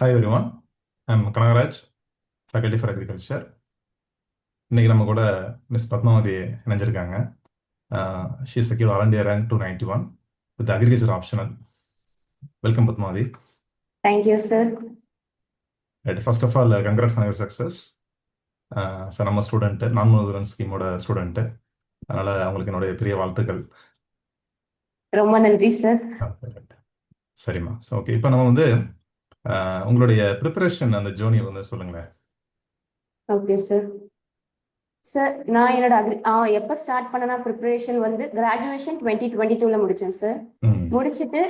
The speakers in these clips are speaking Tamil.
Hi everyone, I'm Kanagaraj, faculty for agriculture. இன்னைக்கு நம்ம கூட மிஸ் பத்மாவதி இணைஞ்சிருக்காங்க. She secured all India rank 291 with the agriculture optional. Welcome Padmavati. Thank you, sir. Right, first of all, congrats on your success. Sir நம்ம ஸ்டூடெண்ட்டு நான் ஸ்கீமோட ஸ்டூடெண்ட்டு, அதனால் அவங்களுக்கு என்னுடைய பெரிய வாழ்த்துக்கள். ரொம்ப நன்றி சார். சரிம்மா. ஸோ ஓகே, இப்போ நம்ம வந்து உங்களுடைய ப்ரிப்பரேஷன் அந்த ஜேர்னி வந்து சொல்லுங்களேன். Okay sir. சார் நான் என்னோட எப்போ ஸ்டார்ட் பண்ணனா ப்ரிப்பரேஷன் வந்து கிராஜுவேஷன் 2022ல முடிச்சேன் சார். முடிச்சுட்டு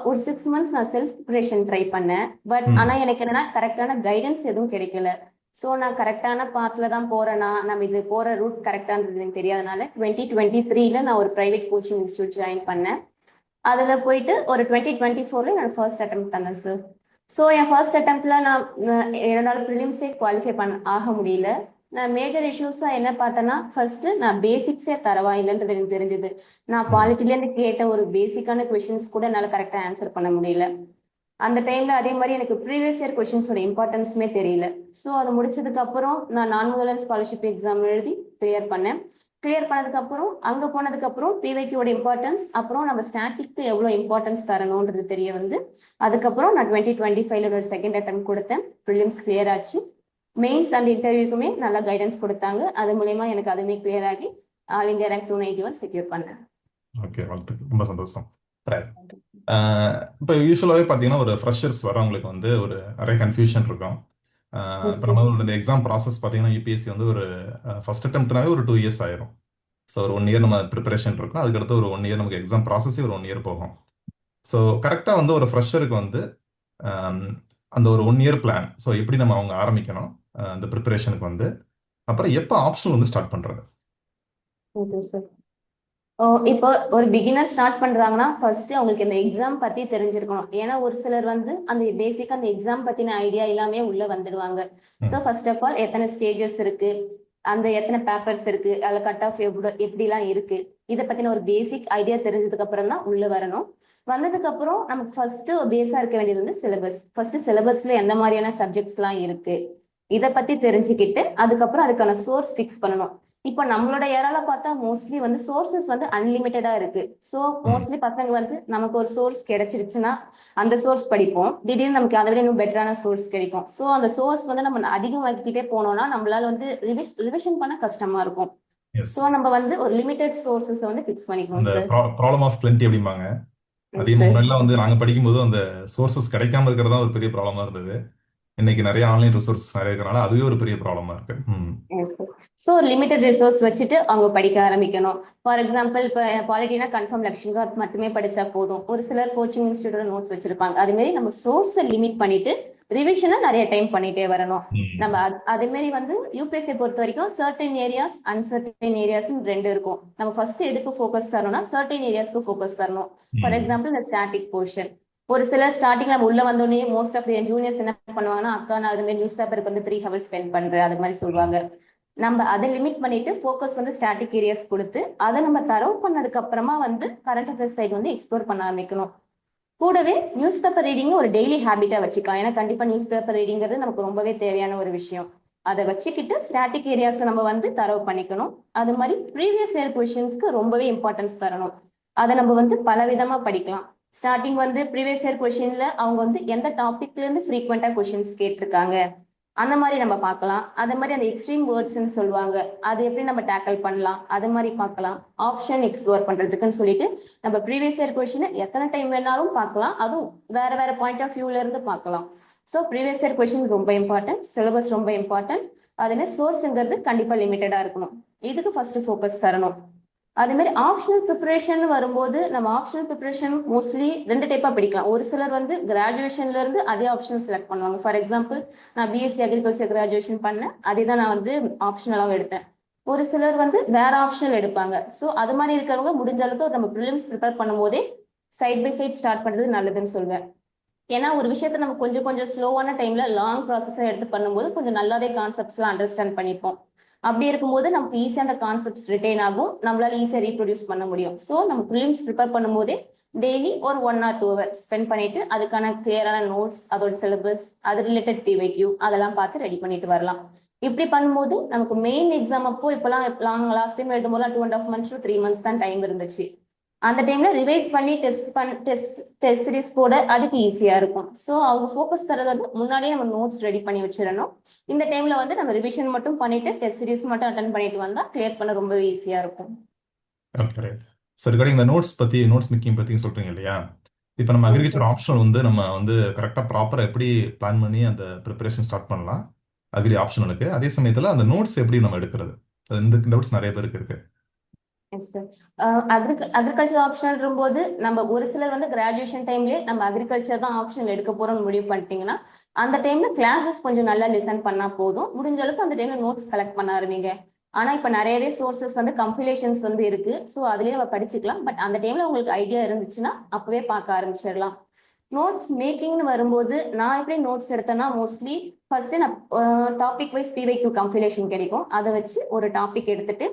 ஒரு 6 months நான் செல்ஃப் ப்ரிப்பரேஷன் ட்ரை பண்ணேன். பட் ஆனால் எனக்கு என்னன்னா கரெக்டான கைடன்ஸ் எதுவும் கிடைக்கல. ஸோ நான் கரெக்டான பாத்தில் தான் போறேன்னா, நம்ம இது போகிற ரூட் கரெக்டானது எனக்கு தெரியாதனால 2023ல நான் ஒரு ப்ரைவேட் கோச்சிங் இன்ஸ்டியூட் ஜாயின் பண்ணேன். அதில் போயிட்டு ஒரு 2024ல நான் ஃபர்ஸ்ட் அட்டெம்ப்ட் பண்ணேன் சார். ஸோ என் ஃபர்ஸ்ட் அட்டெம்ப்ட்ல நான் என்னோட ப்ரிலிம்ஸே குவாலிஃபை ஆக முடியல. நான் மேஜர் இஷ்யூஸா என்ன பார்த்தேன்னா, ஃபர்ஸ்ட் நான் பேசிக்ஸே தரவா இல்லைன்றது எனக்கு தெரிஞ்சது. நான் பாலிட்டிலேருந்து கேட்ட ஒரு பேசிக்கான கொஷின்ஸ் கூட என்னால் கரெக்டாக ஆன்சர் பண்ண முடியல. அந்த டைம்ல அதே மாதிரி எனக்கு ப்ரீவியஸ் இயர் கொஷின்ஸோட இம்பார்ட்டன்ஸுமே தெரியல. ஸோ அதை முடிச்சதுக்கு அப்புறம் நான் நான் ஸ்காலர்ஷிப் எக்ஸாம் எழுதி கிளியர் பண்ணேன். கிளியர் பண்ணதுக்கு அப்புறம் அங்க போனதுக்கு அப்புறம் பிவைக்கியோட இம்பார்ட்டன்ஸ், அப்புறம் நம்ம ஸ்டாட்டிக்கு எவ்வளவு இம்பார்ட்டன்ஸ் தரணும்ன்றது தெரிய வந்து, அதுக்கப்புறம் நான் 2025ல ஒரு செகண்ட் அட்டெம்ப்ட் கொடுத்தேன். ப்ரிலிம்ஸ் கிளியர் ஆச்சு. மெயின்ஸ் அண்ட் இன்டர்வியூக்குமே நல்லா கைடன்ஸ் கொடுத்தாங்க. அது மூலயமா எனக்கு அதுவுமே கிளியர் ஆகி ஆல் இந்தியா ரேங்க் 291 செக்யூர் பண்ணேன். ஓகே, வாழ்த்துக்கள், ரொம்ப சந்தோஷம். இப்போ யூஸ்வலாகவே பார்த்தீங்கன்னா ஒரு ஃப்ரெஷர்ஸ் வரவங்களுக்கு வந்து ஒரு நிறைய கன்ஃபியூஷன் இருக்கும். இப்போ நம்ம இந்த எக்ஸாம் ப்ராசஸ் பார்த்தீங்கன்னா யூபிஎஸ்சி வந்து ஒரு ஃபர்ஸ்ட் அட்டெம்ப்ட்னாவே ஒரு 2 years ஆயிரும். ஸோ ஒரு 1 year நம்ம ப்ரிப்பரேஷன் இருக்கும், அதுக்கடுத்து ஒரு 1 year நமக்கு எக்ஸாம் ப்ராசஸே ஒரு 1 year போகும். ஸோ கரெக்டாக வந்து ஒரு ஃப்ரெஷருக்கு வந்து அந்த ஒரு 1 year பிளான், ஸோ எப்படி நம்ம அவங்க ஆரம்பிக்கணும் அந்த ப்ரிப்பரேஷனுக்கு வந்து, அப்புறம் எப்போ ஆப்ஷன் வந்து ஸ்டார்ட் பண்ணுறது? Okay sir. இப்போ ஒரு பிகினர் ஸ்டார்ட் பண்றாங்கன்னா ஃபர்ஸ்ட் அவங்களுக்கு இந்த எக்ஸாம் பத்தி தெரிஞ்சிருக்கணும். ஏன்னா ஒரு சிலர் வந்து அந்த பேசிக்கா அந்த எக்ஸாம் பத்தின ஐடியா எல்லாமே உள்ள வந்துடுவாங்க. ஸோ ஃபர்ஸ்ட் ஆஃப் ஆல் எத்தனை ஸ்டேஜஸ் இருக்கு, அந்த எத்தனை பேப்பர்ஸ் இருக்கு, அதுல கட் ஆஃப் எப்படிலாம் இருக்கு, இதை பத்தின ஒரு பேசிக் ஐடியா தெரிஞ்சதுக்கு அப்புறம் தான் உள்ள வரணும். வந்ததுக்கு அப்புறம் நமக்கு ஃபர்ஸ்ட் பேஸா இருக்க வேண்டியது வந்து சிலபஸ். ஃபர்ஸ்ட் சிலபஸ்ல எந்த மாதிரியான சப்ஜெக்ட்ஸ் எல்லாம் இருக்கு, இதை பத்தி தெரிஞ்சுக்கிட்டு அதுக்கப்புறம் அதுக்கான சோர்ஸ் ஃபிக்ஸ் பண்ணணும். இப்போ நம்மளோட ஏரால பார்த்தா மோஸ்ட்லி வந்து சோர்சஸ் வந்து அன்லிமிட்டடா இருக்கு. ஸோ மோஸ்ட்லி பசங்க வந்து நமக்கு ஒரு சோர்ஸ் கிடைச்சிருச்சுன்னா அந்த சோர்ஸ் படிப்போம். திடீர்னு நமக்கு அதை விட இன்னும் பெட்டரான சோர்ஸ் கிடைக்கும். ஸோ அந்த சோர்ஸ் வந்து நம்ம அதிகமாக்கிட்டே போனோம்னா நம்மளால வந்து ரிவிஷன் பண்ண கஷ்டமா இருக்கும். ஸோ நம்ம வந்து ஒரு லிமிடெட் சோர்சஸ் வந்து ஃபிக்ஸ் பண்ணிக்கணும் சார். ப்ராப்ளம் ஆஃப் பிளென்டி அப்படிம்பாங்க. அதே முன்னாடிலாம் வந்து நாங்க படிக்கும்போது அந்த சோர்சஸ் கிடைக்காம இருக்கிறதா ஒரு பெரிய ப்ராப்ளமா இருந்தது. இன்னைக்கு நிறைய ஆன்லைன் ரிசோர்ஸ் நிறைய இருக்கிறனால அதுவே ஒரு பெரிய ப்ராப்ளமா இருக்கு. ஸோ ஒரு லிமிடெட் ரிசோர்ஸ் வச்சுட்டு அவங்க படிக்க ஆரம்பிக்கணும். ஃபார் எக்ஸாம்பிள் இப்போ பாலிட்டினா கன்ஃபார்ம் லட்சுமிகாந்த் மட்டுமே படிச்சா போதும். ஒரு சிலர் கோச்சிங் இன்ஸ்டியூட்டோட நோட்ஸ் வச்சிருப்பாங்க. அது மாதிரி நம்ம சோர்ஸை லிமிட் பண்ணிட்டு ரிவிஷனை நிறைய டைம் பண்ணிட்டே வரணும். நம்ம அதே மாதிரி வந்து யூபிஎஸ்சி பொறுத்த வரைக்கும் சர்டன் ஏரியாஸ் அன்சர்டன் ஏரியாஸ் 2 இருக்கும். நம்ம ஃபர்ஸ்ட் எதுக்கு ஃபோக்கஸ் தரணும்னா சர்டன் ஏரியாஸ்க்கு ஃபோக்கஸ் தரணும். ஃபார் எக்ஸாம்பிள் இந்த ஸ்டாட்டிக் போர்ஷன். ஒரு சிலர் ஸ்டார்டிங் நம்ம உள்ள வந்தோடனே மோஸ்ட் ஆஃப் ஜூனியர்ஸ் என்ன பண்ணுவாங்கன்னா, அக்கா நான் அது மாதிரி நியூஸ் பேப்பருக்கு வந்து 3 hours ஸ்பெண்ட் பண்றேன் அது மாதிரி சொல்லுவாங்க. நம்ம அதை லிமிட் பண்ணிட்டு ஃபோக்கஸ் வந்து ஸ்டாட்டிக் ஏரியாஸ் கொடுத்து அதை நம்ம தரவு பண்ணதுக்கு அப்புறமா வந்து கரண்ட் அஃபேர்ஸ் சைடு வந்து எக்ஸ்ப்ளோர் பண்ண ஆரம்பிக்கணும். கூடவே நியூஸ் பேப்பர் ரீடிங் ஒரு டெய்லி ஹேபிட்டா வச்சுக்கலாம். ஏன்னா கண்டிப்பா நியூஸ் பேப்பர் ரீடிங்கிறது நமக்கு ரொம்பவே தேவையான ஒரு விஷயம். அதை வச்சுக்கிட்டு ஸ்டாட்டிக் ஏரியாஸ் நம்ம வந்து தரவு பண்ணிக்கணும். அது மாதிரி ப்ரீவியஸ் இயர் கொஸ்டின்ஸ்க்கு ரொம்பவே இம்பார்ட்டன்ஸ் தரணும். அதை நம்ம வந்து பல விதமா படிக்கலாம். ஸ்டார்டிங் வந்து ப்ரீவியஸ் இயர் கொஸ்டின்ல அவங்க வந்து எந்த டாபிக்ல இருந்து ஃப்ரீக்வெண்டா கொஸ்டின்ஸ் கேட்டிருக்காங்க அந்த மாதிரி நம்ம பார்க்கலாம். அதே மாதிரி அந்த எக்ஸ்ட்ரீம் வேர்ட்ஸ்ன்னு சொல்லுவாங்க, அது எப்படி நம்ம டேக்கிள் பண்ணலாம் அது மாதிரி பார்க்கலாம். ஆப்ஷன் எக்ஸ்ப்ளோர் பண்றதுக்குன்னு சொல்லிட்டு நம்ம ப்ரீவியஸ் இயர் கொஸ்டினை எத்தனை டைம் வேணாலும் பார்க்கலாம். அதுவும் வேற வேற பாயிண்ட் ஆஃப் வியூல இருந்து பார்க்கலாம். ஸோ ப்ரீவியஸ் இயர் கொஸ்டின் ரொம்ப இம்பார்ட்டன்ட், சிலபஸ் ரொம்ப இம்பார்ட்டன்ட். அதே மாதிரி சோர்ஸ்ங்கிறது கண்டிப்பா லிமிட்டடா இருக்கணும். இதுக்கு ஃபர்ஸ்ட் ஃபோக்கஸ் தரணும். அதே மாதிரி ஆப்ஷனல் ப்ரிப்பரேஷன் வரும்போது நம்ம ஆப்ஷனல் ப்ரிப்பரேஷன் மோஸ்ட்லி 2 டைப்பா படிக்கலாம். ஒரு சிலர் வந்து கிராஜுவேஷன்ல இருந்து அதே ஆப்ஷன் செலக்ட் பண்ணுவாங்க. ஃபார் எக்ஸாம்பிள் நான் பிஎஸ்சி அக்ரிகல்ச்சர் கிராஜுவேஷன் பண்ணேன், அதே தான் நான் வந்து ஆப்ஷனலாகவும் எடுத்தேன். ஒரு சிலர் வந்து வேற ஆப்ஷனல் எடுப்பாங்க. ஸோ அது மாதிரி இருக்கிறவங்க முடிஞ்ச அளவுக்கு நம்ம ப்ரிலிம்ஸ் ப்ரிப்பேர் பண்ணும் போதே சைட் பை சைட் ஸ்டார்ட் பண்றது நல்லதுன்னு சொல்வேன். ஏன்னா ஒரு விஷயத்த நம்ம கொஞ்சம் கொஞ்சம் ஸ்லோவான டைம்ல லாங் ப்ராசஸா எடுத்து பண்ணும்போது கொஞ்சம் நல்லாவே கான்செப்ட்ஸ்லாம் அண்டர்ஸ்டாண்ட் பண்ணிப்போம். அப்படி இருக்கும்போது நமக்கு ஈஸியா அந்த கான்செப்ட்ஸ் ரிட்டைன் ஆகும், நம்மளால ஈஸியா ரீப்ரொடியூஸ் பண்ண முடியும். ஸோ நம்ம ப்ரிலிம்ஸ் ப்ரிப்பேர் பண்ணும்போதே டெய்லி ஒரு 1 or 2 hour ஸ்பெண்ட் பண்ணிட்டு அதுக்கான கிளியரான நோட்ஸ், அதோட சிலபஸ், அது ரிலேட்டட் பிவைக்யூ அதெல்லாம் பார்த்து ரெடி பண்ணிட்டு வரலாம். இப்படி பண்ணும்போது நமக்கு மெயின் எக்ஸாம் அப்போ இப்பெல்லாம் லாஸ்ட் டைம் எழுதும் போது 2.5 months to 3 months தான் டைம் இருந்துச்சு. அந்த டைம்ல ரிவைஸ் பண்ணி டெஸ்ட் சீரிஸ் போட அதுக்கு ஈஸியா இருக்கும். ஸோ அவங்க ஃபோக்கஸ் தரது வந்து முன்னாடியே நம்ம நோட்ஸ் ரெடி பண்ணி வச்சிடணும். இந்த டைம்ல வந்து நம்ம ரிவிஷன் மட்டும் பண்ணிட்டு டெஸ்ட் சீரிஸ் மட்டும் அட்டன் பண்ணிட்டு வந்தா கிளியர் பண்ண ரொம்ப ஈஸியா இருக்கும். Okay right. ஸோ ரிகார்டிங் இந்த நோட்ஸ் மேக்கிங் பற்றி சொல்றீங்க இல்லையா? இப்போ நம்ம அக்ரிகல்ச்சர் ஆப்ஷனல் வந்து நம்ம வந்து கரெக்டாக ப்ராப்பராக எப்படி பிளான் பண்ணி அந்த ப்ரிப்பரேஷன் ஸ்டார்ட் பண்ணலாம் அக்ரி ஆப்ஷனலுக்கு, அதே சமயத்தில் அந்த நோட்ஸ் எப்படி நம்ம எடுக்கிறது, அது இந்த டவுட்ஸ் நிறைய பேருக்கு இருக்கு. Yes sir. அக்ரிகல்ச்சர் ஆப்ஷனல் போது நம்ம ஒரு சிலர் வந்து கிராஜுவேஷன் டைம்லயே நம்ம அக்ரிகல்ச்சர் தான் ஆப்ஷனல் எடுக்க போறோம்னு முடிவு பண்ணிட்டீங்கன்னா அந்த டைம்ல கிளாஸஸ் கொஞ்சம் நல்லா லிசன் பண்ணா போதும். முடிஞ்ச அளவுக்கு அந்த டைம்ல நோட்ஸ் கலெக்ட் பண்ண ஆரம்பிங்க. ஆனா இப்ப நிறையவே சோர்சஸ் வந்து கம்பைலேஷன்ஸ் வந்து இருக்கு. ஸோ அதுலயே நம்ம படிச்சுக்கலாம். பட் அந்த டைம்ல உங்களுக்கு ஐடியா இருந்துச்சுன்னா அப்பவே பார்க்க ஆரம்பிச்சிடலாம். நோட்ஸ் மேக்கிங்னு வரும்போது நான் எப்படி நோட்ஸ் எடுத்தேன்னா மோஸ்ட்லி ஃபர்ஸ்ட் நான் டாபிக் வைஸ் பிவைக்யூ கம்பைலேஷன் கிடைக்கும். அதை வச்சு ஒரு டாபிக் எடுத்துட்டு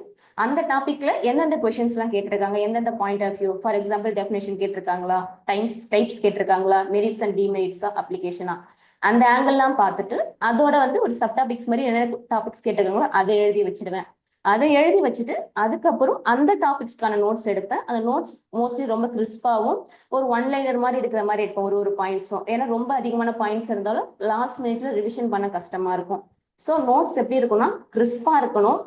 அந்த டாபிக்ல எந்தெந்த கொஸ்டின்ஸ் எல்லாம் கேட்டிருக்காங்க, எந்தெந்த point of view, for example definition கேட்டிருக்காங்களா, டைப்ஸ் கேட்டிருக்காங்களா, மெரிட்ஸ் அண்ட் டிமெரிட்ஸா, அப்ளிகேஷனா, அந்த ஆங்கிள்லாம் பார்த்துட்டு அதோட வந்து ஒரு சப் டாபிக்ஸ் மாதிரி என்ன டாபிக்ஸ் கேட்டிருக்காங்களோ அதை எழுதி வச்சிடுவேன். அதை எழுதி வச்சுட்டு அதுக்கப்புறம் அந்த டாபிக்ஸ்க்கான நோட்ஸ் எடுப்பேன். அந்த நோட்ஸ் மோஸ்ட்லி ரொம்ப கிறிஸ்பாவும் ஒரு ஒன்லைனர் மாதிரி இருக்கிற மாதிரி இருக்கும் ஒரு பாயிண்ட்ஸும். ஏன்னா ரொம்ப அதிகமான பாயிண்ட்ஸ் இருந்தாலும் லாஸ்ட் மினிட்ல ரிவிஷன் பண்ண கஷ்டமா இருக்கும். ஸோ நோட்ஸ் எப்படி இருக்கும்னா கிறிஸ்பா இருக்கணும்,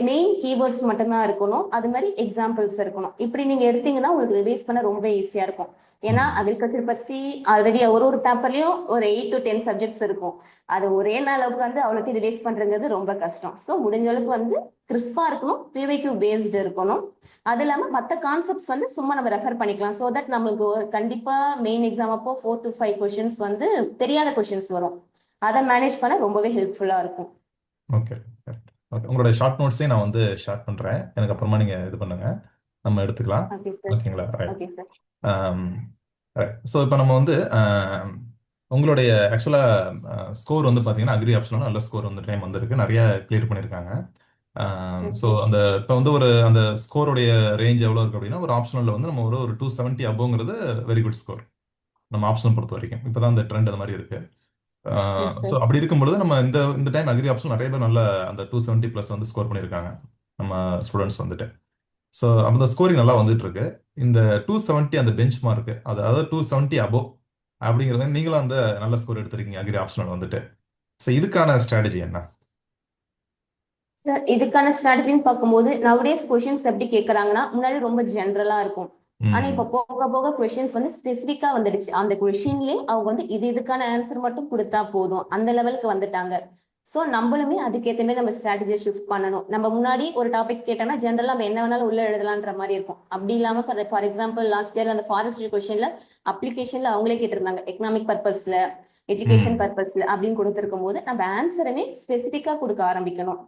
மெயின் கீவேர்ட்ஸ் மட்டும்தான் இருக்கணும், அது மாதிரி எக்ஸாம்பிள்ஸ் இருக்கணும். இப்படி நீங்க எடுத்தீங்கன்னா உங்களுக்கு ரிவைஸ் பண்ண ரொம்ப ஈஸியா இருக்கும். ஏன்னா அக்ரிகல்ச்சர் பத்தி ஆல்ரெடி ஒரு பேப்பர்லயும் ஒரு 8 to 10 சப்ஜெக்ட்ஸ் இருக்கும். அது ஒரே நாள் உட்காந்து அவ்வளோத்தையும் ரிவைஸ் பண்றது ரொம்ப கஷ்டம். ஸோ முடிஞ்ச அளவுக்கு வந்து கிறிஸ்பா இருக்கணும், பிவைக்யூ பேஸ்டு இருக்கணும். அது இல்லாம மற்ற கான்செப்ட்ஸ் வந்து சும்மா நம்ம ரெஃபர் பண்ணிக்கலாம். ஸோ தட் நம்மளுக்கு கண்டிப்பா மெயின் எக்ஸாம் அப்போ 4 to 5 கொஸ்டின்ஸ் வந்து தெரியாத கொஸ்டின்ஸ் வரும். அதை மேனேஜ் பண்ண ரொம்பவே ஹெல்ப்ஃபுல்லா இருக்கும். Okay correct. ஓகே, உங்களோட ஷார்ட் நோட்ஸே நான் வந்து ஷேர் பண்றேன். எனக்கு அப்புறமா நீங்க இது பண்ணுங்க, நம்ம எடுத்துக்கலாம். Okay sir. ஓகேங்களா? Right. Okay sir. Right. So இப்போ நம்ம வந்து உங்களுடைய ஆக்சுவலாக ஸ்கோர் வந்து பார்த்தீங்கன்னா அக்ரி ஆப்ஷனால நல்ல ஸ்கோர் வந்து டைம் வந்திருக்கு, நிறைய கிளியர் பண்ணியிருக்காங்க. ஸோ அந்த இப்போ வந்து ஒரு அந்த ஸ்கோருடைய ரேஞ்ச் எவ்வளோ இருக்கு அப்படின்னா ஒரு ஆப்ஷனலில் வந்து நம்ம ஒரு 270 அபோங்கிறது வெரி குட் ஸ்கோர் நம்ம ஆப்ஷனை பொறுத்த வரைக்கும். இப்போ தான் அந்த ட்ரெண்ட் அந்த மாதிரி இருக்கு. Yes, sir. ஸோ அப்படி இருக்கும்பொழுது நம்ம இந்த டைம் அக்ரி ஆப்ஷன் நிறைய பேர் நல்ல அந்த 270 ப்ளஸ் வந்து ஸ்கோர் பண்ணியிருக்காங்க நம்ம ஸ்டூடெண்ட்ஸ் வந்துட்டு. ஸோ அந்த ஸ்கோரிங் நல்லா வந்துட்டு இருக்கு. இந்த 270 அந்த பெஞ்ச் மார்க், அதாவது 270 அபோவ் அப்படிங்கிறத நீங்களும் அந்த நல்ல ஸ்கோர் எடுத்திருக்கீங்க அக்ரி ஆப்ஷனல் வந்துட்டு. ஸோ இதுக்கான ஸ்ட்ராட்டஜி என்ன? சார் இதுக்கான ஸ்ட்ராட்டஜின்னு பார்க்கும்போது நவடேஸ் கொஷின்ஸ் எப்படி கேட்கறாங்கன்னா முன்னாடி ரொம்ப ஜென்ரலா இருக்கும். ஆனா இப்ப போக போக கொஸ்டின்ஸ் வந்து ஸ்பெசிபிக்கா வந்துடுச்சு. அந்த கொஸ்டின்லயே அவங்க வந்து இதுக்கான ஆன்சர் மட்டும் கொடுத்தா போதும் அந்த லெவலுக்கு வந்துட்டாங்க. சோ நம்மளுமே அதுக்கேற்ற மாதிரி நம்ம ஸ்ட்ராட்டஜியை ஷிஃப்ட் பண்ணணும். நம்ம முன்னாடி ஒரு டாபிக் கேட்டோம்னா ஜென்ரலா நம்ம என்ன வேணாலும் உள்ள எழுதலான்ற மாதிரி இருக்கும். அப்படி இல்லாம ஃபார் எக்ஸாம்பிள் லாஸ்ட் இயர் அந்த ஃபாரஸ்ட்ரி கொஸ்டின்ல அப்ளிகேஷன்ல அவங்களே கேட்டிருந்தாங்க எக்கனாமிக் பர்பஸ்ல, எஜுகேஷன் பர்பஸ்ல அப்படின்னு கொடுத்திருக்கும் போது நம்ம ஆன்சருமே ஸ்பெசிபிக்கா கொடுக்க ஆரம்பிக்கணும்.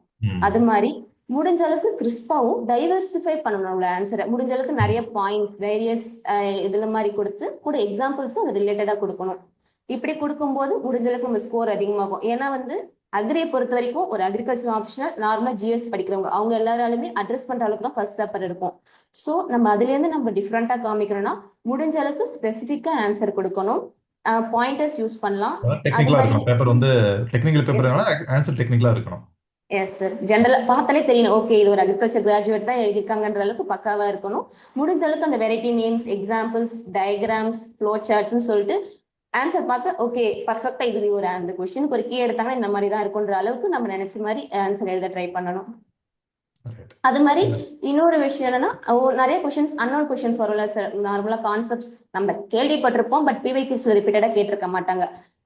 அது மாதிரி முடிஞ்ச அளவுக்கு கிறிஸ்பாவும் டைவர்சிஃபை பண்ணணும் ஆன்சரை. முடிஞ்ச அளவுக்கு நிறைய பாயிண்ட்ஸ் வேரியஸ் இதுல மாதிரி கொடுத்து கூட எக்ஸாம்பிள்ஸும் அது ரிலேட்டடா கொடுக்கணும். இப்படி கொடுக்கும்போது முடிஞ்ச அளவுக்கு நம்ம ஸ்கோர் அதிகமாகும். ஏன்னா வந்து அக்ரியை பொறுத்த வரைக்கும் ஒரு அக்ரிகல்ச்சர் ஆப்ஷனல் நார்மலா ஜிஎஸ் படிக்கிறவங்க அவங்க எல்லாராலுமே அட்ரஸ் பண்ற அளவுக்கு தான் ஃபர்ஸ்ட் பேப்பர் இருக்கும். ஸோ நம்ம அதுல இருந்து நம்ம டிஃப்ரெண்டா காமிக்கணும்னா முடிஞ்ச அளவுக்கு ஸ்பெசிஃபிக்கா ஆன்சர் கொடுக்கணும். பாயிண்டர்ஸ் யூஸ் பண்ணலாம். டெக்னிக்கலா இருக்கணும் பேப்பர் வந்து, டெக்னிக்கல் பேப்பர்னால ஆன்சர் டெக்னிக்கலா இருக்கணும். Yes sir. ஜென்ரலா பார்த்தாலே தெரியணும் ஓகே இது ஒரு அக்ரிகல்ச்சர் கிராஜுவேட் தான் எழுதியிருக்காங்கன்ற அளவுக்கு பக்காவா இருக்கணும். முடிஞ்ச அளவுக்கு அந்த variety names, examples, diagrams, flow சார்ட்ஸ்ன்னு சொல்லிட்டு ஆன்சர் பார்க்க ஓகே பர்ஃபெக்டா இது ஒரு அந்த கொஸ்டினுக்கு ஒரு கீ எடுத்தாங்கன்னா இந்த மாதிரி தான் இருக்குன்ற அளவுக்கு நம்ம நினைச்ச மாதிரி ஆன்சர் எழுத ட்ரை பண்ணணும். அது மாதிரி இன்னொரு விஷயம் என்னன்னா நிறைய கொஸ்டின்ஸ் அன்னோன் கொஸ்டின்ஸ் வரும்ல சார். நார்மலா கான்செப்ட்ஸ் நம்ம கேள்விப்பட்டிருப்போம் பட் பிவைக்யூஸ்ல ரிப்பீட்டடா கேட்டிருக்க மாட்டாங்க.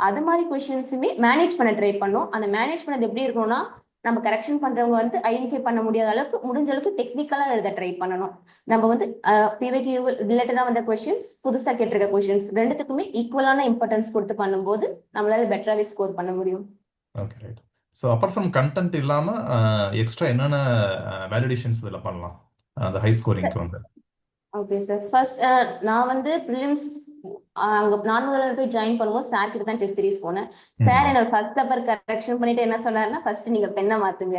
அது மாதிரி கொஸ்டின்ஸுமே மேனேஜ் பண்ண ட்ரை பண்ணும். அந்த மேனேஜ் பண்ணது எப்படி இருக்கணும்னா நம்ம கரெக்ஷன் பண்றவங்க வந்து ஐடென்டிஃபை பண்ண முடியாத அளவுக்கு முடிஞ்ச அளவுக்கு டெக்னிக்கலா எழுத ட்ரை பண்ணணும். நம்ம வந்து பிவைக்யூ ரிலேட்டடா வந்த கொஸ்டின்ஸ், புதுசா கேட்டிருக்க கொஸ்டின்ஸ் ரெண்டுத்துக்குமே ஈக்குவலான இம்பார்ட்டன்ஸ் கொடுத்து பண்ணும்போது நம்மளால பெட்டராகவே ஸ்கோர் பண்ண முடியும். Okay right. So apart from content இல்லாம எக்ஸ்ட்ரா என்னென்ன வேலிடேஷன்ஸ் இதில் பண்ணலாம் அந்த ஹை ஸ்கோரிங்க்கு வந்து? Okay sir. ஃபர்ஸ்ட் நான் வந்து ப்ரிலிம்ஸ் அங்க நார்மலா போய் ஜாயின் பண்ணும்போது சார் கிட்ட தான் டெஸ்ட் சீரிஸ் போனேன். சார் என்னோட ஃபர்ஸ்ட் பேப்பர் கரெக்ஷன் பண்ணிட்டு என்ன சொன்னாருன்னா ஃபர்ஸ்ட் நீங்க பெண்ணை மாத்துங்க,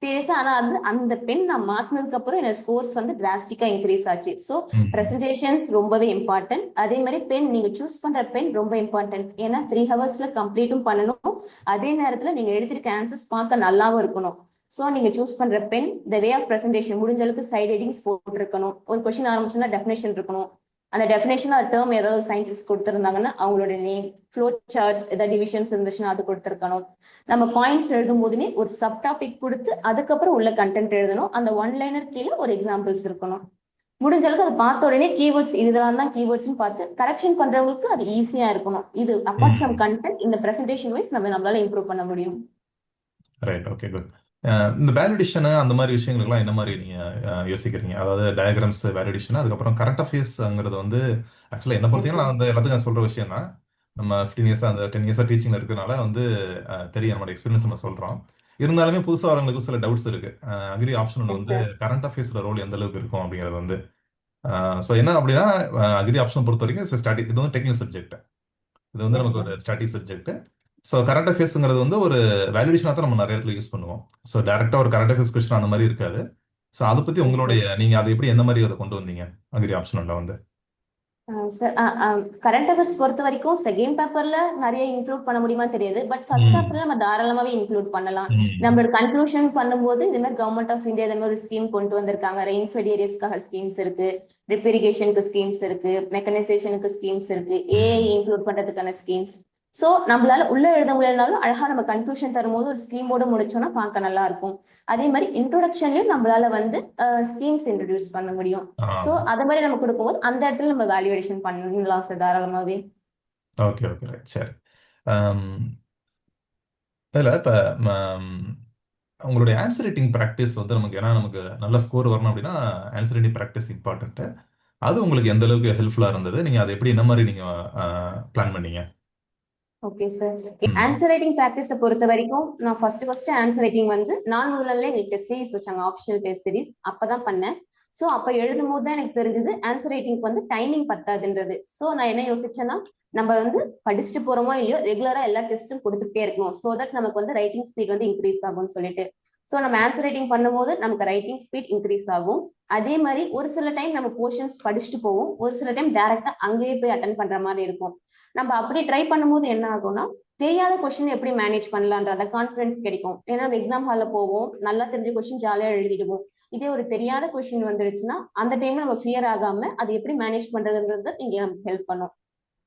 சீரியஸா. ஆனா அது அந்த பென் நான் மாத்தினதுக்கு அப்புறம் என்னோட ஸ்கோர்ஸ் வந்து டிராஸ்டிக்கா இன்க்ரீஸ் ஆச்சு. ஸோ ம். பிரசன்டேஷன்ஸ் ரொம்பவே இம்பார்ட்டன்ட். அதே மாதிரி பென் நீங்க சூஸ் பண்ற பென் ரொம்ப இம்பார்ட்டன்ட். ஏன்னா 3 ஹவர்ஸ்ல கம்ப்ளீட்டும் பண்ணணும். அதே நேரத்துல நீங்க எடுத்திருக்க ஆன்சர்ஸ் பார்க்க நல்லாவும் இருக்கணும். ஸோ நீங்க சூஸ் பண்ற pen the way of presentation முடிஞ்ச அளவுக்கு சைட் ஹெட்டிங்ஸ் போட்டிருக்கணும். ஒரு கொஸ்டின் ஆரம்பிச்சோம்னா டெஃபினேஷன் இருக்கணும். அந்த டெஃபினேஷன் ஒரு டேர்ம் ஏதாவது சயின்டிஸ்ட் கொடுத்திருந்தாங்கன்னா அவங்களோட நேம், ஃப்ளோ சார்ட்ஸ், ஏதாவது டிவிஷன்ஸ் இருந்துச்சுன்னா அது கொடுத்திருக்கணும். நம்ம பாயிண்ட்ஸ் எழுதும் போதுமே ஒரு சப் டாபிக் கொடுத்து அதுக்கப்புறம் உள்ள கண்டென்ட் எழுதணும். அந்த ஒன் லைனர் கீழே ஒரு எக்ஸாம்பிள்ஸ் இருக்கணும். முடிஞ்ச அளவுக்கு அதை பார்த்த உடனே கீவேர்ட்ஸ் இதெல்லாம் தான் கீவேர்ட்ஸ் பார்த்து கரெக்ஷன் பண்றவங்களுக்கு அது ஈஸியா இருக்கணும். இது அப்பார்ட் ஃப்ரம் ம். கண்டென்ட், இந்த பிரசன்டேஷன் வைஸ் நம்மளால இம்ப்ரூவ் பண்ண முடியும். ரைட். Okay, good. இந்த வேலிடேஷன் அந்த மாதிரி விஷயங்களுக்குலாம் என்ன மாதிரி நீங்க யோசிக்கிறீங்க? அதாவது டயக்ராம்ஸ் வேலிடேஷன், அதுக்கப்புறம் கரண்ட் அஃபேர்ஸ்ங்கிறது வந்து ஆக்சுவலா என்ன எஸ் பொறுத்தவரைக்கும் சார். நான் வந்து எல்லாத்துக்கும் சொல்ற விஷயம் தான். நம்ம 15 இயர்ஸா அந்த 10 இயர்ஸா டீச்சிங்ல இருக்கிறதுனால வந்து தெரியும், நம்மளோட எக்ஸ்பீரியன்ஸ் நம்ம சொல்றோம். இருந்தாலுமே புதுசா வரவங்களுக்கு சில டவுட்ஸ் இருக்கு. அக்ரி ஆப்ஷனல் எஸ் வந்து சார். கரண்ட் அஃபேர்ஸ்ல ரோல் எந்த அளவுக்கு இருக்கும் அப்படிங்கிறது வந்து. ஸோ என்ன அப்படின்னா, அக்ரி ஆப்ஷன் பொறுத்த வரைக்கும் இது வந்து டெக்னிக்கல் சப்ஜெக்ட். இது வந்து எஸ் நமக்கு சார். ஒரு ஸ்டாட்டிக் சப்ஜெக்ட். ஸோ கரண்ட் அஃபேர்ஸ்ங்கிறது வந்து ஒரு வேல்யூடேஷனாக தான் நம்ம நிறைய இடத்துல யூஸ் பண்ணுவோம். ஸோ டேரக்டா ஒரு கரண்ட் அஃபேர்ஸ் கொஸ்டின் அந்த மாதிரி இருக்காது. ஸோ அதை பத்தி எஸ் சார். நீங்க அதை எப்படி எந்த மாதிரி அதை கொண்டு வந்தீங்க அக்ரி ஆப்ஷனல்ல வந்து? சார், கரண்ட் அஃபேர்ஸ் பொறுத்த வரைக்கும் செகண்ட் பேப்பர்ல நிறைய இன்க்ளூட் பண்ண முடியுமா தெரியாது. பட் ஃபர்ஸ்ட் ம். பேப்பர்ல நம்ம தாராளமாவே இன்க்ளூட் பண்ணலாம். ம். நம்மளோட கன்க்ளூஷன் பண்ணும்போது இந்த மாதிரி கவர்மெண்ட் ஆஃப் இந்தியா இந்த மாதிரி ஒரு ஸ்கீம் கொண்டு வந்திருக்காங்க. ரெயின்ஃபெட் ஏரியாஸ்க்காக ஸ்கீம்ஸ் இருக்கு, ட்ரிப் இரிகேஷனுக்கு ஸ்கீம்ஸ் இருக்கு, மெக்கனைசேஷனுக்கு ஸ்கீம்ஸ் இருக்கு, ஏஐ ம். இன்க்ளூட் பண்றதுக்கான ஸ்கீம்ஸ். ஸோ நம்மளால உள்ள எழுத முடியலனாலும் அழகா நம்ம கன்க்ளூஷன் தரும்போது ஒரு ஸ்கீமோட முடிச்சோம்னா பார்க்க நல்லா இருக்கும். அதே மாதிரி இன்ட்ரோடக்ஷன்லயும் நம்மளால வந்து ஸ்கீம்ஸ் இன்ட்ரடியூஸ் பண்ண முடியும். சோ ஆ. அத மாதிரி நம்ம கொடுக்கும்போது அந்த இடத்துல நம்ம வேல்யூவேஷன் பண்ணலாம் சார் தாராளமாவே. ஓகே, ஓகே, ரைட், சரி. ஆம், இல்ல இப்ப ம, உங்களுடைய ஆன்சர் ரைட்டிங் ப்ராக்டிஸ் வந்து நமக்கு, ஏன்னா நமக்கு நல்ல ஸ்கோர் வரணும் அப்படின்னா ஆன்சர் ரைட்டிங் ப்ராக்டிஸ் இம்பார்ட்டன்ட். அது உங்களுக்கு எந்த அளவுக்கு ஹெல்ப்ஃபுல்லா இருந்தது? நீங்க அதை எப்படி என்ன மாதிரி நீங்க பிளான் பண்ணீங்க? Okay sir. ம். ஆன்சர் ரைட்டிங் ப்ராக்டிஸை பொறுத்த வரைக்கும் நான் ஃபர்ஸ்ட் ஆன்சர் ரைட்டிங் வந்து நான் முதல்ல எங்களுக்கு டெஸ்ட் சீரிஸ் வச்சாங்க, ஆப்ஷனல் டெஸ்ட் சீரிஸ் அப்பதான் பண்ணேன். ஸோ அப்ப எழுதும் போது தான் எனக்கு தெரிஞ்சது ஆன்சர் ரைட்டிங்க்கு வந்து டைமிங் பத்தாதுன்றது. ஸோ நான் என்ன யோசிச்சேன்னா, நம்ம வந்து படிச்சுட்டு போறோமோ இல்லையோ ரெகுலரா எல்லா டெஸ்ட்டும் கொடுத்துட்டே இருக்கணும். ஸோ தட் நமக்கு வந்து ரைட்டிங் ஸ்பீட் வந்து இன்க்ரீஸ் ஆகும்னு சொல்லிட்டு. ஸோ நம்ம ஆன்சர் ரைட்டிங் பண்ணும்போது நமக்கு ரைட்டிங் ஸ்பீட் இன்க்ரீஸ் ஆகும். அதே மாதிரி ஒரு சில டைம் நம்ம போர்ஷன்ஸ் படிச்சுட்டு போவோம், ஒரு சில டைம் டைரக்டா அங்கேயே போய் அட்டன் பண்ற மாதிரி இருக்கும். நம்ம அப்படி ட்ரை பண்ணும்போது என்ன ஆகும்னா, தெரியாத கொஸ்டின் எப்படி மேனேஜ் பண்ணலான்ற கான்ஃபிடன்ஸ் கிடைக்கும். ஏன்னா நம்ம எக்ஸாம் ஹால்ல போவோம், நல்லா தெரிஞ்ச கொஸ்டின் ஜாலியா எழுதிடுவோம். இதே ஒரு தெரியாத கொஸ்டின் வந்துடுச்சுன்னா அந்த டைம்ல நம்ம ஃபியர் ஆகாம அதை எப்படி மேனேஜ் பண்றதுன்றது இங்க நமக்கு ஹெல்ப் பண்ணும்.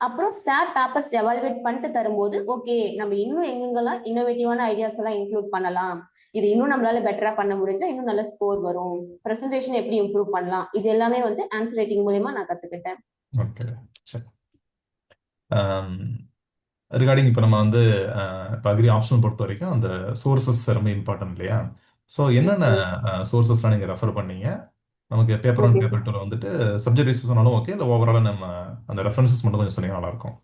அப்புறம் சார் பேப்பர்ஸ் எவாலுவேட் பண்ணிட்டு தரும்போது ஓகே நம்ம இன்னும் எங்கெங்கெல்லாம் இன்னோவேட்டிவான ஐடியாஸ் எல்லாம் இன்க்ளூட் பண்ணலாம், இது இன்னும் நம்மளால பெட்டரா பண்ண முடிஞ்சா இன்னும் நல்ல ஸ்கோர் வரும், பிரசன்டேஷன் எப்படி இம்ப்ரூவ் பண்ணலாம், இது எல்லாமே வந்து ஆன்சர் ரைட்டிங் மூலயமா நான் கத்துக்கிட்டேன். ஓகே, சரி. ரிகார்டிங் இப்போ நம்ம வந்து இப்போ அக்ரி ஆப்ஷன் பொறுத்த வரைக்கும் அந்த சோர்சஸ் ரொம்ப இம்பார்ட்டன்ட் இல்லையா? ஸோ எஸ் என்னென்ன சார். சோர்சஸ்லாம் நீங்கள் ரெஃபர் பண்ணீங்க? நமக்கு paper one okay sir. Paper டூவில் வந்துட்டு சப்ஜெக்ட் வைஸ் சொன்னாலும் ஓகே, இல்லை ஓவராலாக நம்ம அந்த ரெஃபரன்சஸ் மட்டும் கொஞ்சம் சொன்னீங்கன்னா நல்லாயிருக்கும்.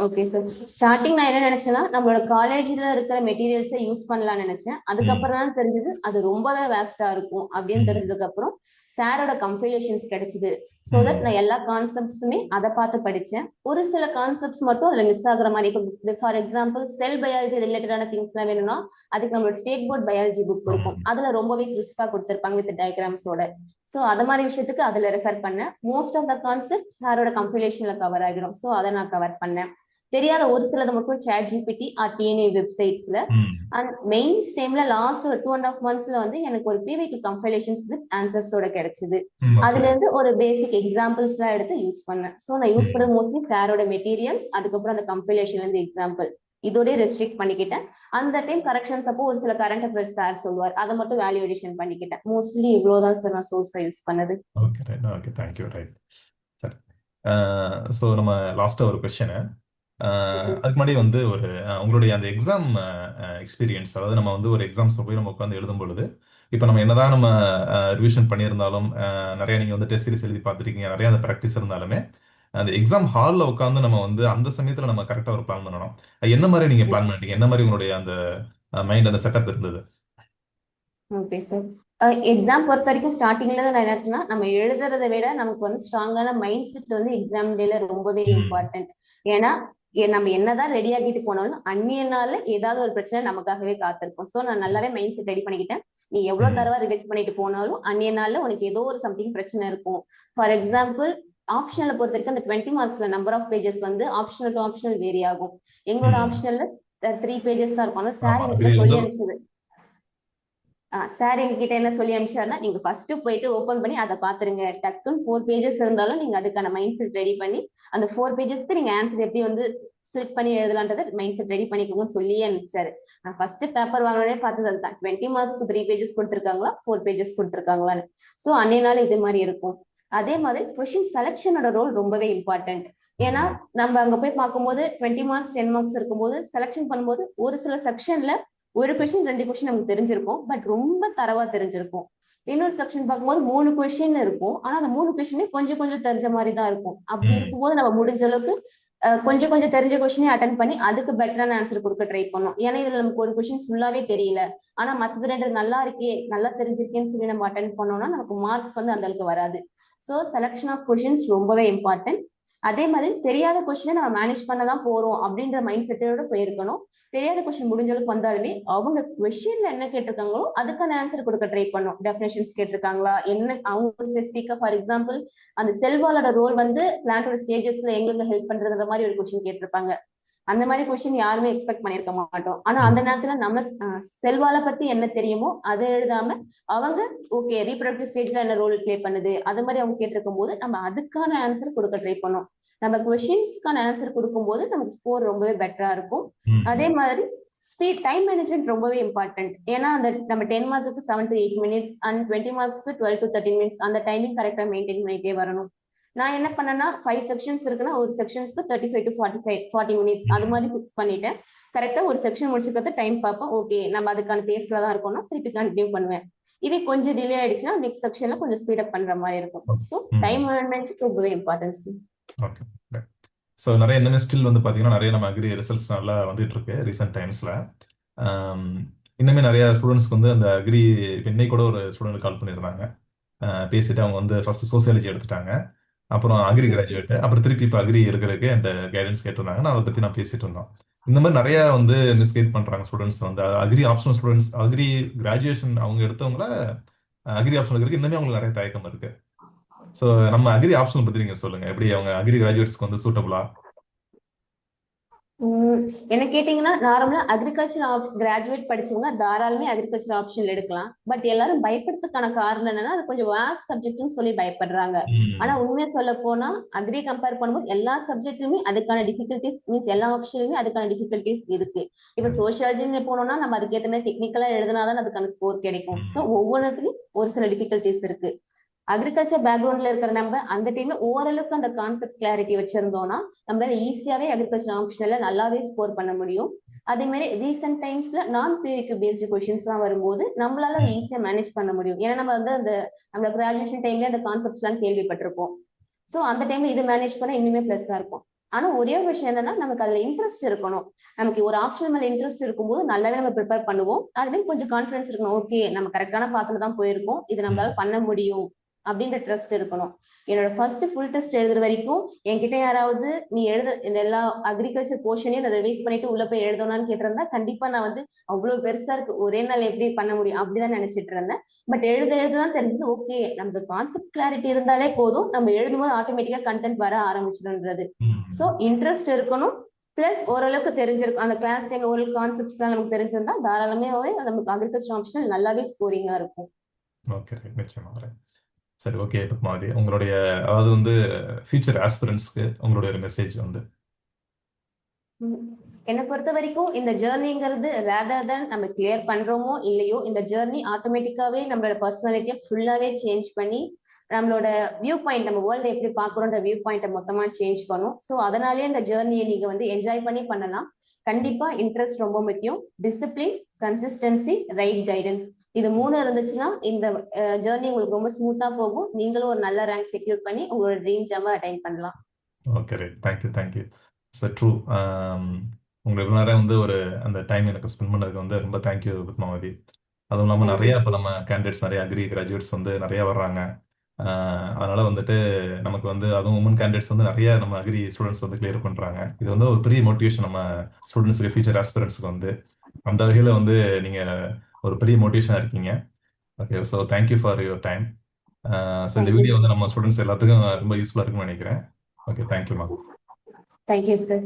Okay sir. ஸ்டார்டிங் நான் என்ன நினைச்சேன்னா நம்மளோட காலேஜ்ல இருக்கிற மெட்டீரியல்ஸை யூஸ் பண்ணலாம்னு நினைச்சேன். ம். அதுக்கப்புறம் தான் தெரிஞ்சது அது ரொம்பவே வேஸ்டா இருக்கும் அப்படின்னு ம். தெரிஞ்சதுக்கு அப்புறம் சாரோட கம்பைலேஷன்ஸ் கிடைச்சது. ஸோ தட் ம். நான் எல்லா கான்செப்ட்ஸுமே அதை பார்த்து படிச்சேன். ஒரு சில கான்செப்ட்ஸ் மட்டும் அதுல மிஸ் ஆகுற மாதிரி. இப்போ ஃபார் எக்ஸாம்பிள் செல் பயாலஜி ரிலேட்டடான திங்ஸ் எல்லாம் வேணும்னா அதுக்கு நம்மளோட ஸ்டேட் போர்ட் பயாலஜி புக் இருக்கும், ம். அதுல ரொம்பவே கிறிஸ்பா கொடுத்திருப்பாங்க வித் டயக்ராம்ஸோட. ஸோ அது மாதிரி விஷயத்துக்கு அதுல ரெஃபர் பண்ணேன். மோஸ்ட் ஆஃப் த கான்செப்ட் சாரோட கம்பைலேஷன்ல கவர் ஆகிடும். ஸோ அதை நான் கவர் பண்ணேன். தெரியாத ஒரு சிலது மட்டும் சாட் ஜிபிடி ஆர் டிஎன்ஏ வெப்சைட்ஸ்ல. ம். அண்ட் மெயின்ஸ் டைம்ல லாஸ்ட் ஒரு 2.5 monthsல வந்து எனக்கு ஒரு பிவிக்கு கம்பைலேஷன்ஸ் வித் ஆன்சர்ஸோட கிடைச்சது. ம். ஓகே. அதுல இருந்து ஒரு பேசிக் எக்ஸாம்பிள்ஸ் எல்லாம் எடுத்து யூஸ் பண்ணேன். ஸோ நான் யூஸ் ம். பண்ணது மோஸ்ட்லி சாரோட மெட்டீரியல்ஸ், அதுக்கப்புறம் அந்த கம்பைலேஷன்ல இருந்து எக்ஸாம்பிள் இதோடய ரெஸ்ட்ரிக்ட் பண்ணிக்கிட்டேன். அந்த டைம் கரெக்ஷன்ஸ் அப்போ ஒரு சில கரண்ட் அஃபேர்ஸ் சார் சொல்லுவார், அதை மட்டும் வேல்யூவேஷன் பண்ணிக்கிட்டேன். மோஸ்ட்லி இவ்வளவுதான் சார் நான் சோர்ஸா யூஸ் பண்ணது. Okay, right. Okay, thank you, right. சரி. ஸோ நம்ம லாஸ்ட்டாக ஒரு கொஸ்டின். ஓகே அதுக்கு முன்னாடி வந்து ஒரு உங்களுடைய அந்த எக்ஸாம் எக்ஸ்பீரியன்ஸ், அதாவது நம்ம வந்து ஒரு எக்ஸாம்ஸில் போய் நம்ம உட்காந்து எழுதும் பொழுது, இப்போ நம்ம என்னதான் நம்ம ரிவிஷன் பண்ணியிருந்தாலும், நிறைய நீங்கள் வந்து டெஸ்ட் சீரிஸ் எழுதி பார்த்துருக்கீங்க, நிறைய அந்த ப்ராக்டிஸ் இருந்தாலுமே அந்த எக்ஸாம் ஹாலில் உட்காந்து நம்ம வந்து அந்த சமயத்தில் நம்ம கரெக்டாக ஒரு பிளான் பண்ணணும். என்ன மாதிரி நீங்கள் பிளான் பண்ணிட்டீங்க? என்ன மாதிரி உங்களுடைய அந்த மைண்ட் அந்த செட்டப் இருந்தது? Okay sir. எக்ஸாம் பொறுத்த வரைக்கும் ஸ்டார்டிங்ல நான் என்னாச்சுன்னா நம்ம எழுதுறதை விட நமக்கு வந்து ஸ்ட்ராங்கான மைண்ட் செட் வந்து எக்ஸாம் டேல ரொம்பவே ம். இம்பார்ட்டன்ட். ஏன்னா நம்ம என்னதான் ரெடி ஆகிட்டு போனாலும் அந்நிய நாள்ல ஏதாவது ஒரு பிரச்சனை நமக்காகவே காத்திருக்கும். ஸோ நான் நல்லாவே மைண்ட் செட் ரெடி பண்ணிக்கிட்டேன். நீ எவ்வளவு ம். தடவை ரிவைஸ் பண்ணிட்டு போனாலும் அன்னைய நாள்ல உனக்கு ஏதோ ஒரு சம்திங் பிரச்சனை இருக்கும். ஃபார் எக்ஸாம்பிள், ஆப்ஷனலை பொறுத்த வரைக்கும் அந்த 20 மார்க்ஸ்ல நம்பர் ஆஃப் பேஜஸ் வந்து ஆப்ஷனல் டு ஆப்ஷனல் வேரி ஆகும். எங்களோட ம். ஆப்ஷனல்ல 3 பேஜஸ் தான் இருக்கும். ஆனா சார் ஆமா, எங்ககிட்ட அக்ரில சொல்லி வந்து அனுப்பிச்சது, சார் எங்ககிட்ட என்ன சொல்லி அனுப்பிச்சாருன்னா, நீங்க ஃபர்ஸ்ட் போயிட்டு ஓபன் பண்ணி அதை பாத்துருங்க. டக்குன்னு 4 பேஜஸ் இருந்தாலும் நீங்க அதுக்கான மைண்ட் செட் ரெடி பண்ணி அந்த 4 பேஜஸ்க்கு நீங்க ஆன்சர் எப்படி வந்து ஸ்பிளிட் பண்ணி எழுதலான்றத மைண்ட் செட் ரெடி பண்ணிக்கோங்கன்னு சொல்லியே அனுப்பிச்சாரு. நான் ஃபர்ஸ்ட் பேப்பர் வாங்கினே பார்த்தது அதுதான். 20 மார்க்ஸ்க்கு 3 பேஜஸ் கொடுத்துருக்காங்களா, 4 பேஜஸ் கொடுத்துருக்காங்களான்னு. ஸோ அன்னைய நாள் இது மாதிரி இருக்கும். அதே மாதிரி கொஸ்டின் செலக்ஷனோட ரோல் ரொம்பவே இம்பார்ட்டன்ட். ஏன்னா ம். நம்ம அங்க போய் பார்க்கும்போது 20 மார்க்ஸ் 10 மார்க்ஸ் இருக்கும்போது செலக்ஷன் பண்ணும்போது ஒரு சில செக்ஷன்ல ஒரு கொஸ்டின் 2 கொஸ்டின் நமக்கு தெரிஞ்சிருக்கும், பட் ரொம்ப தரவா தெரிஞ்சிருக்கும். இன்னொரு செக்ஷன் பார்க்கும்போது 3 கொஸ்டின் இருக்கும், ஆனா அந்த 3 கொஸ்டினே கொஞ்சம் கொஞ்சம் தெரிஞ்ச மாதிரி தான் இருக்கும். அப்படி ம். இருக்கும்போது நம்ம முடிஞ்ச அளவுக்கு கொஞ்சம் கொஞ்சம் தெரிஞ்ச கொஸ்டினே அட்டன் பண்ணி அதுக்கு பெட்டரான ஆன்சர் கொடுக்க ட்ரை பண்ணோம். ஏன்னா இதுல நமக்கு ஒரு கொஸ்டின் ஃபுல்லாவே தெரியல, ஆனா மற்றது 2 நல்லா இருக்கே, நல்லா தெரிஞ்சிருக்கேன்னு சொல்லி நம்ம அட்டன் பண்ணோம்னா நமக்கு மார்க்ஸ் வந்து அந்த அளவுக்கு வராது. ஸோ செலக்ஷன் ஆஃப் கொஸ்டின்ஸ் ரொம்பவே இம்பார்ட்டன்ட். அதே மாதிரி தெரியாத கொஸ்டினை நம்ம மேனேஜ் பண்ண தான் போறோம் அப்படின்ற மைண்ட் செட்டோட போயிருக்கணும். தெரியாத கொஸ்டின் முடிஞ்ச அளவுக்கு வந்தாலுமே அவங்க கொஸ்டின்ல என்ன கேட்டிருக்காங்களோ அதுக்கான ஆன்சர் கொடுக்க ட்ரை பண்ணும். டெஃபினேஷன்ஸ் கேட்டிருக்காங்களா, என்ன அவங்க ஸ்பெசிஃபிக்கா, ஃபார் எக்ஸாம்பிள் அந்த செல்வாலோட ரோல் வந்து பிளான்டோட ஸ்டேஜஸ்ல எங்கெங்க ஹெல்ப் பண்றதுன்ற மாதிரி ஒரு கொஸ்டின் கேட்டிருப்பாங்க. அந்த மாதிரி கொஸ்டின் யாருமே எக்ஸ்பெக்ட் பண்ணிருக்க மாட்டோம். ஆனா அந்த எஸ். நேரத்துல நம்ம செல்வால பத்தி என்ன தெரியுமோ அதை எழுதாம அவங்க ஓகே ரீப்ரொடக்டிவ் ஸ்டேஜ்ல என்ன ரோல் பிளே பண்ணுது அது மாதிரி அவங்க கேட்டிருக்கும் போது நம்ம அதுக்கான ஆன்சர் கொடுக்க ட்ரை பண்ணோம். நம்ம கொஸ்டின்ஸ்க்கான ஆன்சர் கொடுக்கும்போது நமக்கு ஸ்கோர் ரொம்பவே பெட்டரா இருக்கும். அதே ம். மாதிரி ஸ்பீட் டைம் மேனேஜ்மெண்ட் ரொம்பவே இம்பார்ட்டன்ட். ஏன்னா அந்த நம்ம 10 மார்க்குக்கு 7 to 8 minutes and 20 மார்க்ஸ்க்கு 12 to 13 minutes அந்த டைமிங் கரெக்டா மெயின்டைன் பண்ணிட்டே வரணும். நான் என்ன பண்ணேன்னா 5 செக்ஷன்ஸ் இருக்குன்னா ஒரு செக்ஷன்ஸ்க்கு 35 to 40 மினிட்ஸ் அது ம். மாதிரி ஃபிக்ஸ் பண்ணிட்டேன். கரெக்டா ஒரு செக்ஷன் முடிச்சுக்கிறது டைம் பார்ப்பேன். ஓகே நம்ம அதுக்கான பேஸ்ல தான் இருக்கோம்னா திருப்பி கண்டினியூ பண்ணுவேன். இதே கொஞ்சம் டிலே ஆயிடுச்சுன்னா நெக்ஸ்ட் செக்ஷன்ல கொஞ்சம் ஸ்பீட் அப் பண்ற மாதிரி இருக்கும். ஓகே. ஸோ ம். டைம் மேனேஜ்மெண்ட் ரொம்பவே இம்பார்ட்டன்ஸ். ஓகே. ஸோ நிறைய இன்னுமே ஸ்டில் வந்து பார்த்தீங்கன்னா நிறைய நம்ம அக்ரி ரிசல்ட்ஸ் நல்லா வந்துட்டு இருக்கு ரீசெண்ட் டைம்ஸில். இன்னுமே நிறைய ஸ்டூடெண்ட்ஸ்க்கு வந்து அந்த அக்ரி இன்னைக்கு கூட ஒரு ஸ்டூடெண்ட் கால் பண்ணியிருந்தாங்க. பேசிட்டு அவங்க வந்து ஃபர்ஸ்ட் சோசியாலஜி எடுத்துட்டாங்க, அப்புறம் அக்ரி கிராஜுவேட், அப்புறம் திருப்பி இப்போ அக்ரி எடுக்கிறதுக்கு என்கிட்ட கைடன்ஸ் கேட்டிருந்தாங்க. நான் அதை பற்றி நான் பேசிட்டு இருந்தோம். இந்த மாதிரி நிறைய வந்து மிஸ்கைட் பண்றாங்க ஸ்டூடெண்ட்ஸ் வந்து agri optional students agri graduation அவங்க எடுத்தவங்கள அக்ரி ஆப்ஷனல் இருக்கு இன்னுமே அவங்களுக்கு நிறைய தயக்கம் இருக்கு. ஸோ நம்ம அக்ரி ஆப்ஷனல் பத்தி நீங்க சொல்லுங்க, எப்படி அவங்க அக்ரி கிராஜுவேட்ஸ்க்கு வந்து சூட்டபிளா? என்ன கேட்டீங்கன்னா நார்மலா அக்ரிகல்ச்சர் கிராஜுவேட் படிச்சவங்க தாராளமே அக்ரிகல்ச்சர் ஆப்ஷன்ல எடுக்கலாம். பட் எல்லாரும் பயப்படுறதுக்கான காரணம் என்னன்னா அது கொஞ்சம் வாஸ்ட் சப்ஜெக்ட்னு சொல்லி பயப்படுறாங்க. ஆனா ம். உண்மையா சொல்ல போனா அக்ரி கம்பேர் பண்ணும்போது எல்லா சப்ஜெக்ட்லயுமே அதுக்கான டிஃபிகல்டிஸ் மீன்ஸ் எல்லா ஆப்ஷன்லயுமே அதுக்கான டிஃபிகல்டிஸ் இருக்கு. இப்ப எஸ். சோசியாலஜின்னு போனோம்னா நம்ம அதுக்கேற்ற மாதிரி டெக்னிக்கலா எழுதினாதான் அதுக்கான ஸ்கோர் கிடைக்கும். ஸோ ம். ஒவ்வொன்றுத்துலயும் ஒரு சில டிஃபிகல்டிஸ் இருக்கு. அக்ரிகல்ச்சர் பேக்ரவுண்ட்ல இருக்கிற நம்ம அந்த டைம்ல ஓரளவுக்கு அந்த கான்செப்ட் கிளாரிட்டி வச்சிருந்தோம்னா நம்மளால ஈஸியாவே அக்ரிகல்ச்சர் ஆப்ஷன்ல நல்லாவே ஸ்கோர் பண்ண முடியும். அதே மாதிரி ரீசெண்ட் டைம்ஸ்ல நான் பியூக்கு பேஸ்டு கொஸ்டின்ஸ் எல்லாம் வரும்போது நம்மளால ம். ஈஸியா மேனேஜ் பண்ண முடியும். ஏன்னா நம்ம வந்து அந்த நம்ம கிராஜுவேஷன் டைம்ல அந்த கான்செப்ட்ஸ் எல்லாம் கேள்விப்பட்டிருப்போம். சோ அந்த டைம்ல இது மேனேஜ் பண்ண இன்னுமே பிளஸ்ஸா இருக்கும். ஆனா ஒரே ஒரு விஷயம் என்னன்னா நமக்கு அதுல இன்ட்ரெஸ்ட் இருக்கணும். நமக்கு ஒரு ஆப்ஷன் மேல இன்ட்ரெஸ்ட் இருக்கும்போது நல்லாவே நம்ம ப்ரிப்பேர் பண்ணுவோம். அதுவே கொஞ்சம் கான்ஃபிடன்ஸ் இருக்கணும். ஓகே நம்ம கரெக்டான பாத்துல தான் போயிருக்கோம், இது நம்மளால ம். பண்ண முடியும் அப்படின்ற ட்ரஸ்ட் இருக்கணும். என்னோட ஃபர்ஸ்ட் ஃபுல் டெஸ்ட் எழுதுற வரைக்கும் என்கிட்ட யாராவது நீ எழுத இந்த எல்லா அக்ரிகல்ச்சர் போர்ஷனையும் நான் ரிவைஸ் பண்ணிட்டு உள்ள போய் எழுதணும்னு கேட்டிருந்தா கண்டிப்பா நான் வந்து அவ்வளவு பெருசா இருக்கு ஒரே நாள் எப்படி பண்ண முடியும் அப்படிதான் நினைச்சிட்டு இருந்தேன். பட் எழுத எழுததான் தெரிஞ்சது ஓகே நமக்கு கான்செப்ட் கிளாரிட்டி இருந்தாலே போதும், நம்ம எழுதும்போது ஆட்டோமேட்டிக்கா கண்டென்ட் வர ஆரம்பிச்சிடும்ன்றது. ஸோ ம். இன்ட்ரெஸ்ட் இருக்கணும். பிளஸ் ஓரளவுக்கு தெரிஞ்சிருக்கும் அந்த கிளாஸ் டைம் ஓரளவு கான்செப்ட்ஸ் தான் நமக்கு தெரிஞ்சிருந்தா தாராளமே நமக்கு அக்ரிகல்ச்சர் ஆப்ஷன் நல்லாவே ஸ்கோரிங்கா இருக்கும். ஓகே, நிச்சயமா வரேன். சரி, ஓகே பத்மாவதி, உங்களுடைய அதாவது வந்து ஃபியூச்சர் ஆஸ்பிரண்ட்ஸ்க்கு உங்களுடைய ஒரு மெசேஜ் வந்து. ம். என்னை பொறுத்த வரைக்கும் இந்த ஜேர்னிங்கிறது ரேதர் தென் நம்ம கிளியர் பண்றோமோ இல்லையோ இந்த ஜேர்னி ஆட்டோமேட்டிக்காவே நம்மளோட பர்சனாலிட்டியை ஃபுல்லாவே சேஞ்ச் பண்ணி நம்மளோட வியூ பாயிண்ட் நம்ம வேர்ல்டு எப்படி பாக்குறோன்ற வியூ பாயிண்ட்டை மொத்தமா சேஞ்ச் பண்ணும். ஸோ அதனாலேயே இந்த ஜேர்னியை நீங்க வந்து என்ஜாய் பண்ணி பண்ணலாம். கண்டிப்பா இன்ட்ரெஸ்ட் ரொம்ப முக்கியம். டிசிப்ளின், கன்சிஸ்டன்சி, ரைட் கைடன்ஸ், இது 3 இருந்துச்சுன்னா இந்த ஜேர்னி உங்களுக்கு ரொம்ப ஸ்மூத்தா போகும். நீங்களும் ஒரு நல்ல ரேங்க் செக்யூர் பண்ணி உங்களோட ட்ரீம் ஜாபை அட்டைன் பண்ணலாம். Okay, right. Thank you, thank you. Sir true. உங்களுக்கு இவ்வளோ நேரம் வந்து ஒரு அந்த டைம் எனக்கு ஸ்பெண்ட் பண்ணதுக்கு வந்து ரொம்ப தேங்க்யூ பத்மாவதி. அதுவும் இல்லாமல் நிறைய தேங்க்யூ இப்போ சார். நம்ம கேண்டிடேட்ஸ் நிறைய அக்ரி கிராஜுவேட்ஸ் வந்து நிறைய வர்றாங்க. அதனால வந்துட்டு நமக்கு வந்து அதுவும் உமன் கேண்டிடேட்ஸ் வந்து நிறைய நம்ம அக்ரி ஸ்டூடெண்ட்ஸ் வந்து கிளியர் பண்றாங்க. இது வந்து ஒரு பெரிய மோட்டிவேஷன் நம்ம ஸ்டூடெண்ட்ஸ்க்கு ஃபியூச்சர் ஆஸ்பிரண்ட்ஸ்க்கு வந்து. அந்த வகையில் வந்து நீங்க ஒரு பெரிய மோட்டிவேஷனா இருக்கீங்க. Okay, so thank you for your time. So இந்த தேங்க்யூ வீடியோ வந்து நம்ம ஸ்டூடெண்ட்ஸ் எல்லாத்துக்கும் ரொம்ப யூஸ்ஃபுல்லாக இருக்குன்னு நினைக்கிறேன். Okay, thank you ma'am. Thank you sir.